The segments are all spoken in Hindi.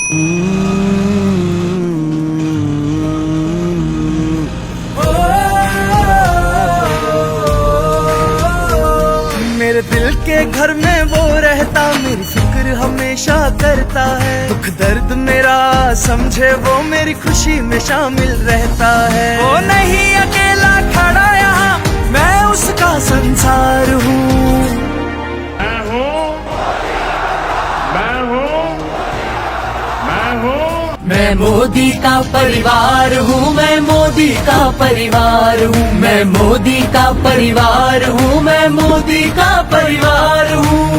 मेरे दिल के घर में वो रहता, मेरी फिक्र हमेशा करता है। दुख दर्द मेरा समझे वो, मेरी खुशी में शामिल रहता है। वो नहीं अकेला खड़ा यहाँ, मैं उसका संसार हूँ। मैं मोदी का परिवार हूँ, मैं मोदी का परिवार हूँ, मैं मोदी का परिवार हूँ, मैं मोदी का परिवार हूँ।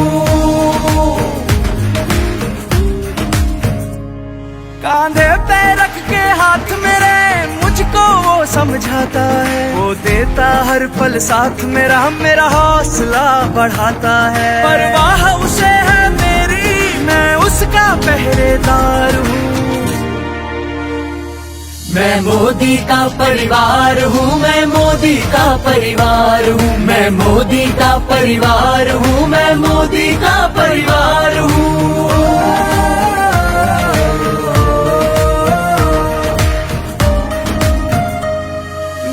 कांधे पे रख के हाथ मेरे मुझको वो समझाता है। वो देता हर पल साथ मेरा, मेरा हौसला बढ़ाता है। परवाह उसे है मेरी, मैं उसका पहरेदार हूँ। मैं मोदी का परिवार हूँ, मैं मोदी का परिवार हूँ, मैं मोदी का परिवार हूँ, मैं मोदी का परिवार हूँ।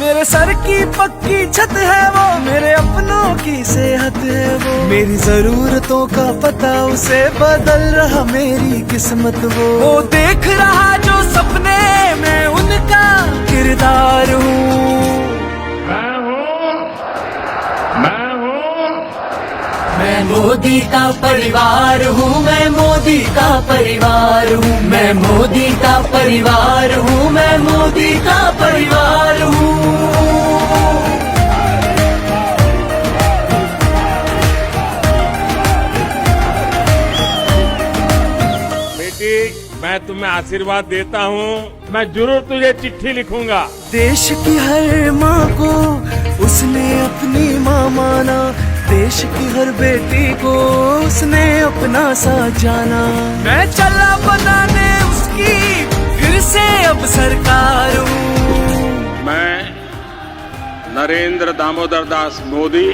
मेरे सर की पक्की छत है वो, मेरे अपनों की सेहत है वो। मेरी जरूरतों का पता उसे, बदल रहा मेरी किस्मत वो देख रहा जो सपने, मैं उनका किरदार हूँ। मैं मोदी का परिवार हूँ, मैं मोदी का परिवार हूँ, मैं मोदी का परिवार हूँ, मैं मोदी का परिवार हूँ। मैं तुम्हें आशीर्वाद देता हूँ, मैं जरूर तुझे चिट्ठी लिखूंगा। देश की हर माँ को उसने अपनी माँ माना, देश की हर बेटी को उसने अपना सा जाना। मैं चला बनाने उसकी फिर से अब सरकार हूँ। मैं नरेंद्र दामोदर दास मोदी,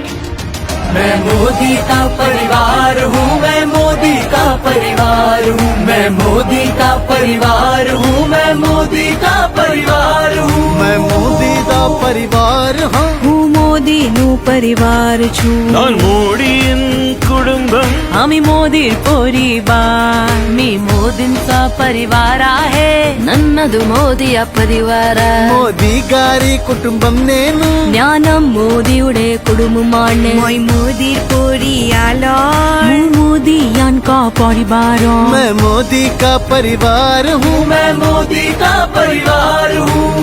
मैं मोदी का परिवार हूँ, मैं मोदी का परिवार हूँ, मैं मोदी का परिवार हूँ, मैं मोदी का परिवार हूँ। मैं मोदी का परिवार हूँ, मोदी नु परिवार छु। नान मोदीन कुटुंबम, आमी मोदीर परिवार, मी मोदींचा परिवार आहे, नन्नदु मोदिय परिवार। మోదీ గారి కుటుంబం నేను, జ్ఞానం మోదియుడే కుటుంబమానే, মই मोदीर परियालय, मोदी यानका परिवार। मैं मोदी का परिवार हूँ, मैं मोदी का परिवार हूँ।